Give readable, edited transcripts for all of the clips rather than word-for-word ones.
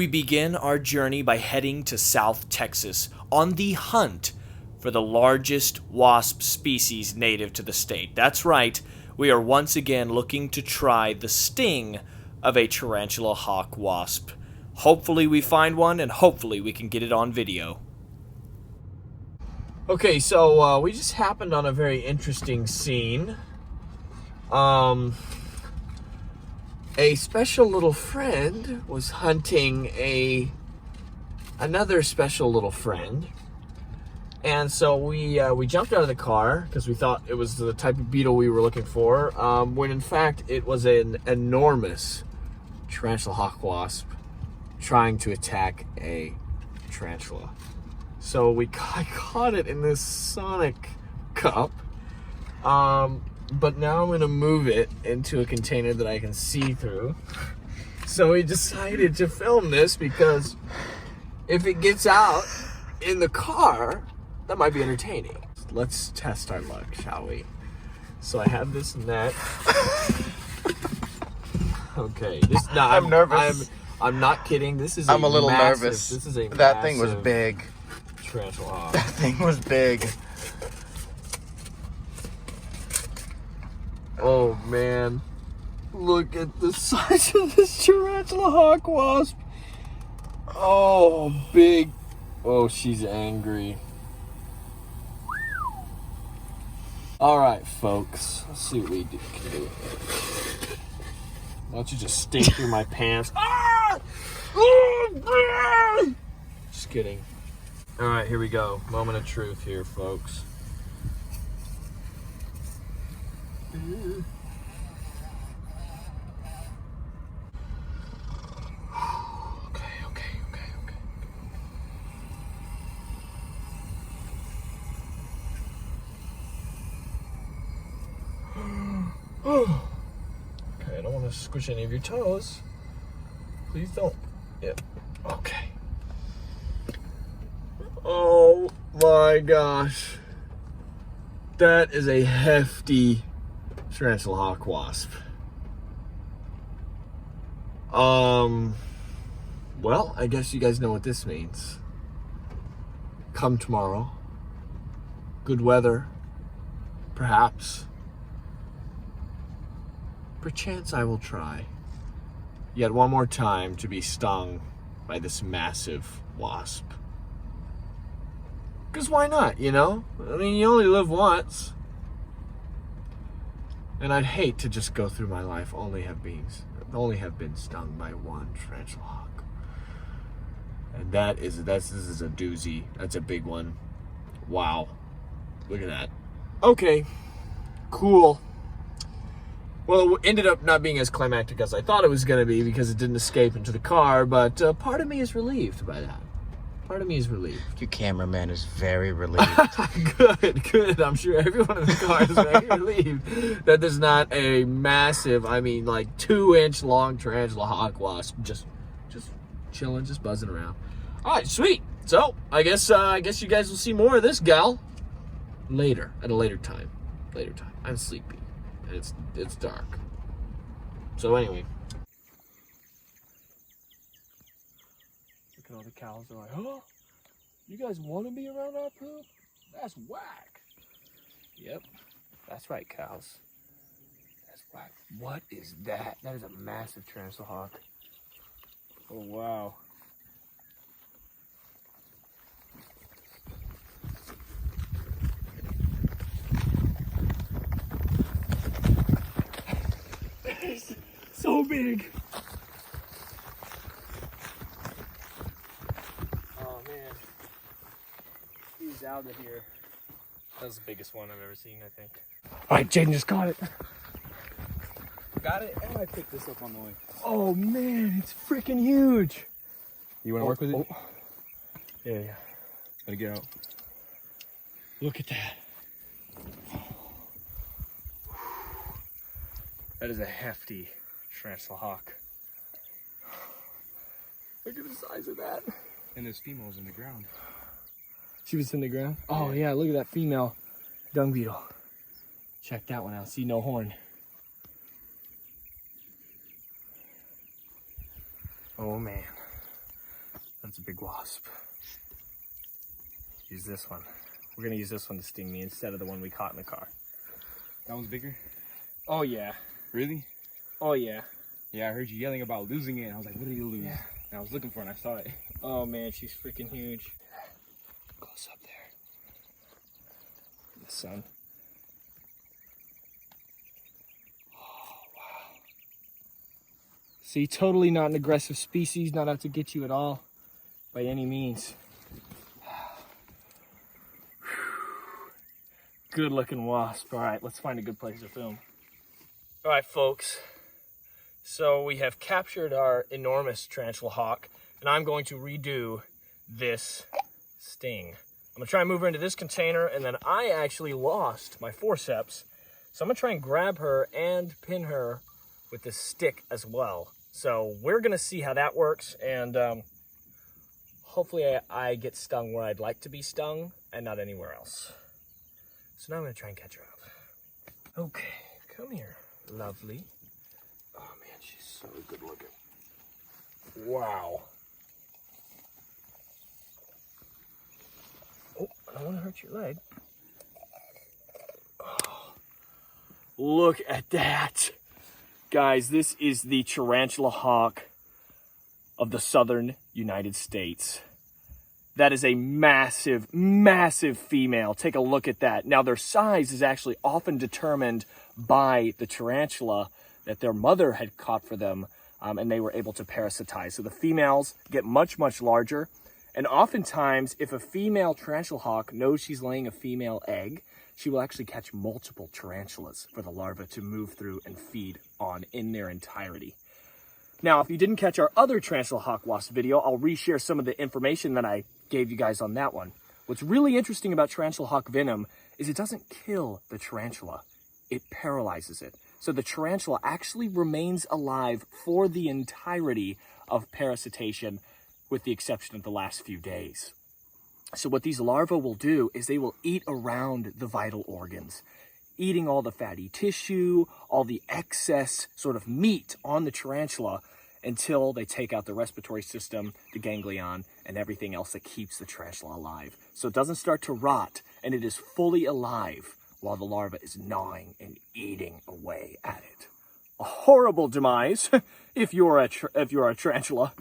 We begin our journey by heading to South Texas on the hunt for the largest wasp species native to the state. That's right, we are once again looking to try the sting of a tarantula hawk wasp. Hopefully we find one, and hopefully we can get it on video. Okay, so we just happened on a very interesting scene. A special little friend was hunting another special little friend. And so we jumped out of the car because we thought it was the type of beetle we were looking for, when in fact it was an enormous tarantula hawk wasp trying to attack a tarantula. So I caught it in this Sonic cup, but now I'm gonna move it into a container that I can see through. So we decided to film this because if it gets out in the car, that might be entertaining. Let's test our luck, shall we? So I have this net. Okay, I'm nervous. I'm not kidding. This is I'm a little massive, nervous. This is a that thing was big. Tarantula hawk. That thing was big. Oh man, look at the size of this tarantula hawk wasp. Oh, big. Oh, she's angry. All right, folks, let's see what we can do. Why don't you just stink through my pants? Ah! Just kidding. All right, here we go. Moment of truth here, folks. Okay. Okay, I don't want to squish any of your toes. Please don't. Yep. Okay. Oh my gosh. That is a hefty tarantula hawk wasp. Well, I guess you guys know what this means. Come tomorrow. Good weather. Perhaps. Perchance I will try yet one more time to be stung by this massive wasp. Because why not, you know? I mean, you only live once. And I'd hate to just go through my life only have been stung by one tarantula hawk. And this is a doozy. That's a big one. Wow. Look at that. Okay. Cool. Well, it ended up not being as climactic as I thought it was going to be because it didn't escape into the car, but part of me is relieved by that. Part of me is relieved. Your cameraman is very relieved. Good. I'm sure everyone in the car is very relieved that there's not a massive, I mean, like 2-inch long tarantula hawk wasp just chilling, just buzzing around. All right, sweet. So I guess you guys will see more of this gal later, at a later time. I'm sleepy. It's dark. So anyway. Look at all the cows. They're like, oh, you guys want to be around our poop? That's whack. Yep. That's right, cows. That's whack. What is that? That is a massive tarantula hawk. Oh, wow. So big. Oh man, he's out of here. That's the biggest one I've ever seen, I think. All right, Jaden just caught it. Got it, and I picked this up on the way. Oh man, it's freaking huge. You want to work with it? Yeah. Let it get out. Look at that. That is a hefty tarantula hawk. Look at the size of that. And this female's in the ground. She was in the ground? Oh yeah, look at that female dung beetle. Check that one out. See, no horn. Oh man. That's a big wasp. Use this one. We're gonna use this one to sting me instead of the one we caught in the car. That one's bigger? Oh yeah. Really? Oh yeah. Yeah, I heard you yelling about losing it. I was like, what did you lose? Yeah. And I was looking for it and I saw it. Oh man, she's freaking huge. Close up there. The sun. Oh wow. See, totally not an aggressive species, not out to get you at all, by any means. Good looking wasp. All right, let's find a good place to film. All right, folks. So we have captured our enormous tarantula hawk, and I'm going to redo this sting. I'm gonna try and move her into this container, and then I actually lost my forceps. So I'm gonna try and grab her and pin her with this stick as well. So we're gonna see how that works, and hopefully I get stung where I'd like to be stung and not anywhere else. So now I'm gonna try and catch her up. Okay, come here, lovely. Oh man, she's so good looking. Wow. Oh, I don't want to hurt your leg. Oh, look at that. Guys, this is the tarantula hawk of the southern United States. That is a massive, massive female. Take a look at that. Now, their size is actually often determined by the tarantula that their mother had caught for them, and they were able to parasitize. So the females get much, much larger. And oftentimes, if a female tarantula hawk knows she's laying a female egg, she will actually catch multiple tarantulas for the larva to move through and feed on in their entirety. Now, if you didn't catch our other tarantula hawk wasp video, I'll reshare some of the information that I gave you guys on that one. What's really interesting about tarantula hawk venom is it doesn't kill the tarantula, it paralyzes it. So the tarantula actually remains alive for the entirety of parasitation, with the exception of the last few days. So what these larvae will do is they will eat around the vital organs, eating all the fatty tissue, all the excess sort of meat on the tarantula until they take out the respiratory system, the ganglion, and everything else that keeps the tarantula alive. So it doesn't start to rot, and it is fully alive while the larva is gnawing and eating away at it. A horrible demise if you're a tarantula,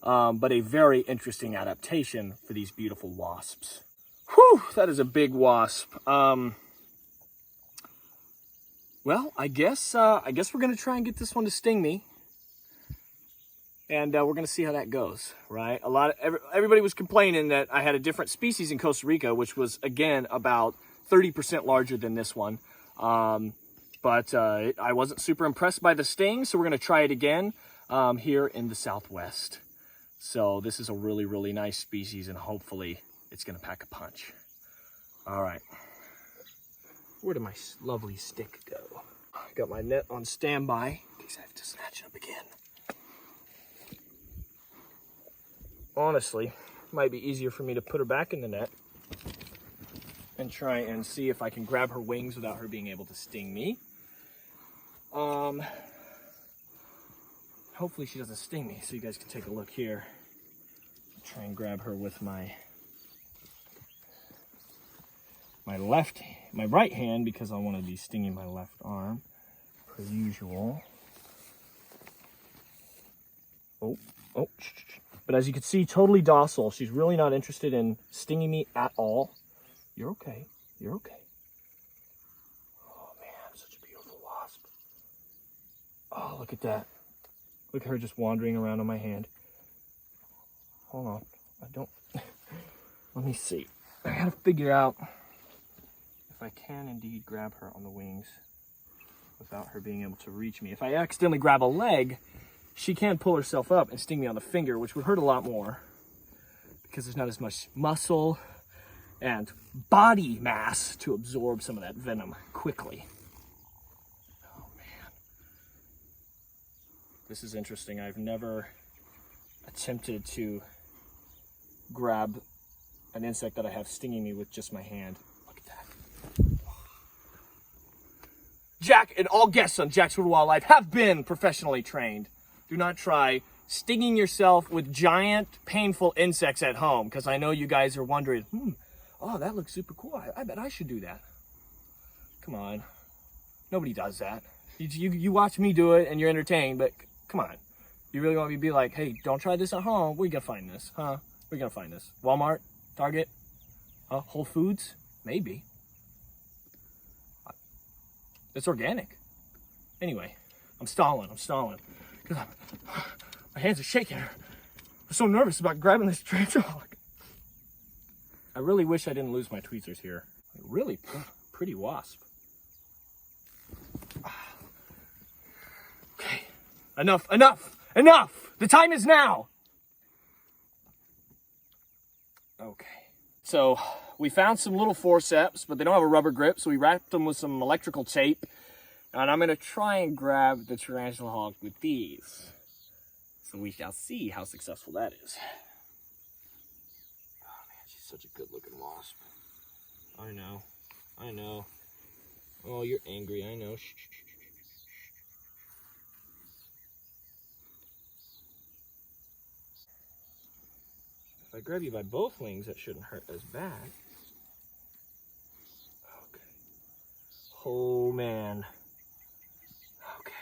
but a very interesting adaptation for these beautiful wasps. Whew, that is a big wasp. Well, I guess we're gonna try and get this one to sting me, and we're gonna see how that goes. Right? Everybody was complaining that I had a different species in Costa Rica, which was again about 30% larger than this one. But I wasn't super impressed by the sting, so we're gonna try it again here in the Southwest. So this is a really, really nice species, and hopefully it's gonna pack a punch. All right. Where did my lovely stick go? I got my net on standby in case I have to snatch it up again. Honestly, it might be easier for me to put her back in the net and try and see if I can grab her wings without her being able to sting me. Hopefully she doesn't sting me, so you guys can take a look here. I'll try and grab her with my right hand, because I want to be stinging my left arm, per usual. Oh, but as you can see, totally docile. She's really not interested in stinging me at all. You're okay. You're okay. Oh man, such a beautiful wasp. Oh, look at that. Look at her just wandering around on my hand. Hold on. Let me see. I gotta figure out if I can indeed grab her on the wings without her being able to reach me. If I accidentally grab a leg, she can pull herself up and sting me on the finger, which would hurt a lot more because there's not as much muscle and body mass to absorb some of that venom quickly. Oh man. This is interesting. I've never attempted to grab an insect that I have stinging me with just my hand. Look at that. Jack and all guests on Jack's World of Wildlife have been professionally trained. Do not try stinging yourself with giant, painful insects at home, because I know you guys are wondering, oh, that looks super cool. I bet I should do that. Come on. Nobody does that. You watch me do it and you're entertained, but come on. You really want me to be like, hey, don't try this at home? Where you gonna find this, huh? Where you gonna find this? Walmart? Target? Whole Foods? Maybe. It's organic. Anyway, I'm stalling. Because my hands are shaking. I'm so nervous about grabbing this tarantula. I really wish I didn't lose my tweezers here. Really pretty wasp. Okay, enough. The time is now. Okay, so we found some little forceps, but they don't have a rubber grip, so we wrapped them with some electrical tape. And I'm gonna try and grab the tarantula hawk with these. So we shall see how successful that is. Oh man, she's such a good looking wasp. I know. Oh, you're angry, I know. Shh. If I grab you by both wings, that shouldn't hurt as bad. Okay. Oh man. Okay.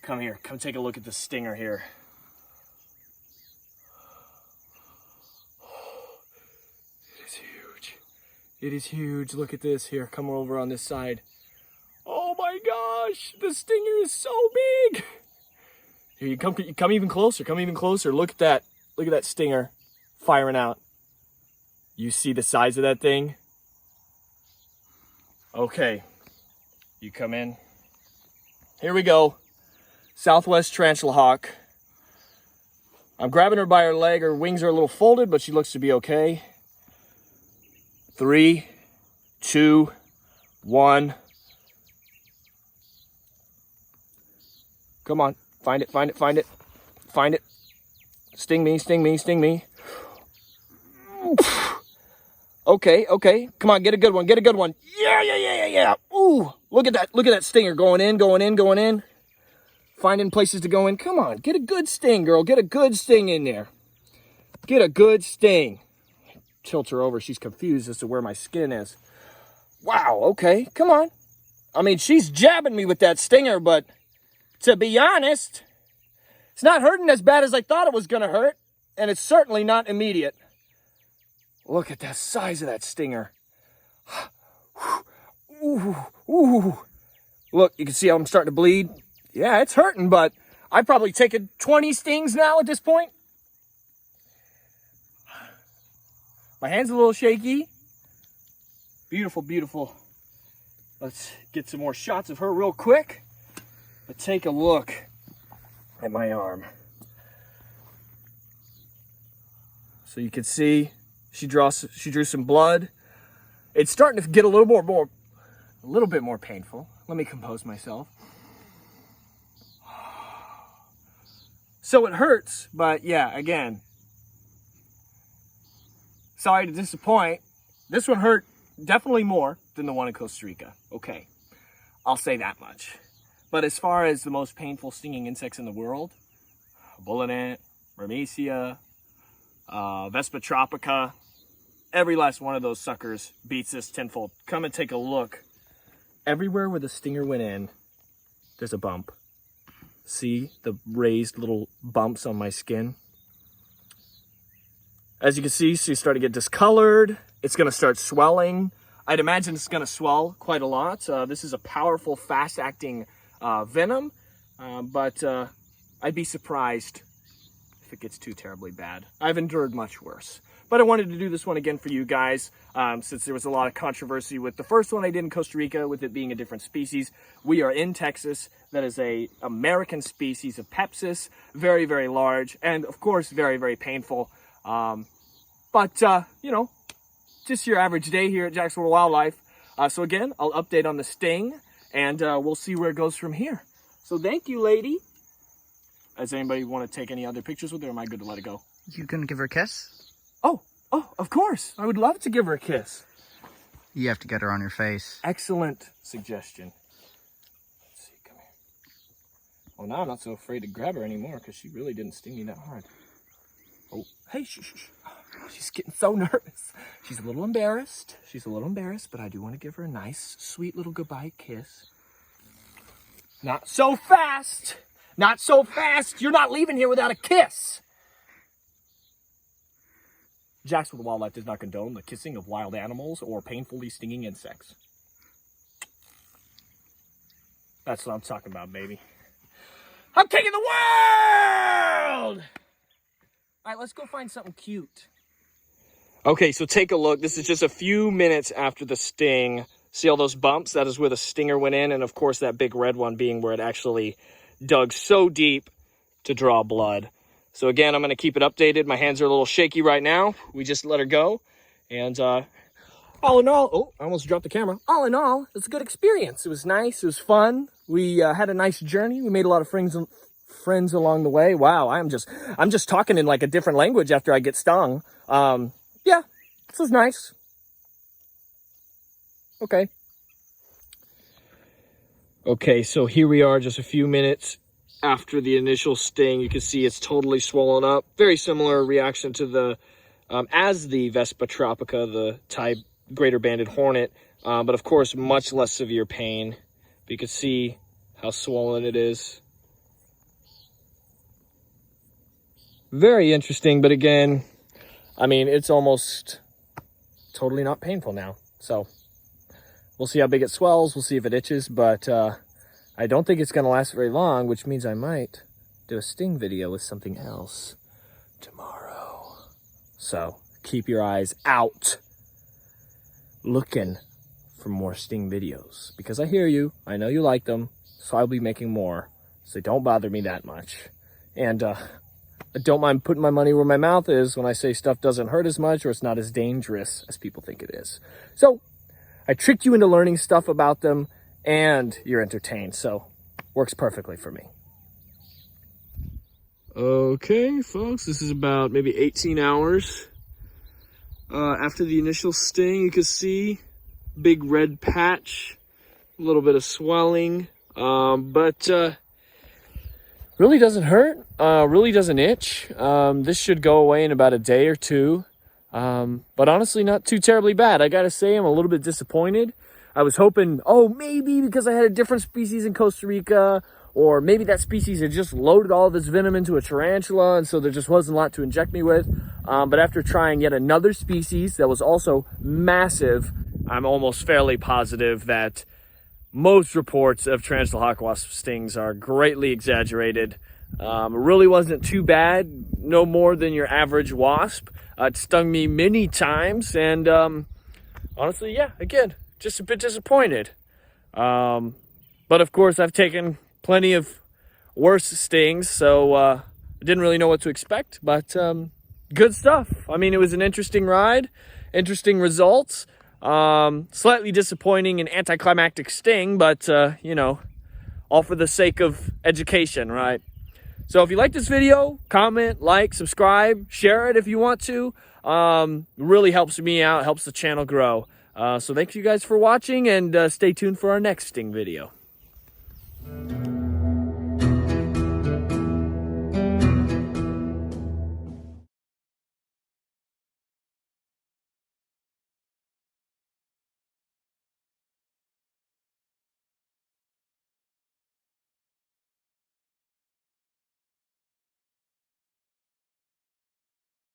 Come here, come take a look at the stinger here. It is huge. It is huge. Look at this here. Come over on this side. Oh my gosh, the stinger is so big. Here, you come even closer. Come even closer. Look at that. Look at that stinger firing out. You see the size of that thing? Okay, you come in. Here we go. Southwest tarantula hawk. I'm grabbing her by her leg. Her wings are a little folded, but she looks to be okay. 3, 2, 1. Come on, find it. Sting me. Okay. Come on, get a good one. Yeah. Ooh, look at that stinger going in. Finding places to go in. Come on, get a good sting, girl. Get a good sting in there. Get a good sting. Tilt her over. She's confused as to where my skin is. Wow, okay, come on. I mean, she's jabbing me with that stinger, but to be honest, it's not hurting as bad as I thought it was going to hurt, and it's certainly not immediate. Look at the size of that stinger. Ooh. Look, you can see how I'm starting to bleed. Yeah, it's hurting, but I've probably taken 20 stings now at this point. My hand's a little shaky. Beautiful. Let's get some more shots of her real quick. But take a look at my arm. So you can see she drew some blood. It's starting to get a little bit more painful. Let me compose myself. So it hurts, but yeah, again, sorry to disappoint. This one hurt definitely more than the one in Costa Rica. Okay, I'll say that much. But as far as the most painful stinging insects in the world, bullet ant, Ramesia, Vespa tropica, every last one of those suckers beats this tenfold. Come and take a look. Everywhere where the stinger went in, there's a bump. See the raised little bumps on my skin? As you can see, she's starting to get discolored. It's going to start swelling. I'd imagine it's going to swell quite a lot. This is a powerful, fast-acting venom, but I'd be surprised if it gets too terribly bad. I've endured much worse. But I wanted to do this one again for you guys, since there was a lot of controversy with the first one I did in Costa Rica, with it being a different species. We are in Texas. That is a American species of Pepsis, very, very large, and of course, very, very painful. But you know, just your average day here at Jacksonville Wildlife. So again, I'll update on the sting, and we'll see where it goes from here. So thank you, lady. Does anybody want to take any other pictures with her, or am I good to let it go? You gonna give her a kiss? Oh, of course. I would love to give her a kiss. You have to get her on your face. Excellent suggestion. Let's see, come here. Well, now I'm not so afraid to grab her anymore because she really didn't sting me that hard. Oh, hey, shh. She's getting so nervous. She's a little embarrassed. But I do want to give her a nice, sweet little goodbye kiss. Not so fast. Not so fast. You're not leaving here without a kiss. Jacksonville Wildlife does not condone the kissing of wild animals or painfully stinging insects. That's what I'm talking about, baby. I'm king of the world! All right, let's go find something cute. Okay, so take a look. This is just a few minutes after the sting. See all those bumps? That is where the stinger went in. And, of course, that big red one being where it actually dug so deep to draw blood. So, again, I'm going to keep it updated. My hands are a little shaky right now. We just let her go. And all in all, oh, I almost dropped the camera. All in all, it was a good experience. It was nice. It was fun. We had a nice journey. We made a lot of friends along the way. Wow, I'm just talking in like a different language after I get stung. Yeah, this was nice. Okay, so here we are just a few minutes after the initial sting. You can see it's totally swollen up. Very similar reaction to the, as the Vespa tropica, the type greater banded hornet, but of course much less severe pain. But you can see how swollen it is. Very interesting, but again, I mean, it's almost totally not painful now. So we'll see how big it swells. We'll see if it itches, but I don't think it's going to last very long, which means I might do a sting video with something else tomorrow. So keep your eyes out looking for more sting videos, because I hear you. I know you like them, so I'll be making more. So don't bother me that much. And I don't mind putting my money where my mouth is when I say stuff doesn't hurt as much or it's not as dangerous as people think it is. So I tricked you into learning stuff about them and you're entertained. So works perfectly for me. Okay, folks, this is about maybe 18 hours after the initial sting. You can see big red patch, a little bit of swelling, but really doesn't hurt, really doesn't itch. This should go away in about a day or two, but honestly not too terribly bad. I gotta say, I'm a little bit disappointed. I was hoping, oh, maybe because I had a different species in Costa Rica, or maybe that species had just loaded all of its venom into a tarantula, and so there just wasn't a lot to inject me with. But after trying yet another species that was also massive, I'm almost fairly positive that most reports of tarantula hawk wasp stings are greatly exaggerated. It really wasn't too bad, no more than your average wasp. It stung me many times, and honestly, yeah, again, just a bit disappointed. But of course, I've taken plenty of worse stings, so I didn't really know what to expect, but good stuff. I mean, it was an interesting ride, interesting results. Slightly disappointing and anticlimactic sting, but you know, all for the sake of education, right? So if you like this video, comment, like, subscribe, share it if you want to. Really helps me out, helps the channel grow. So thank you guys for watching, and stay tuned for our next sting video.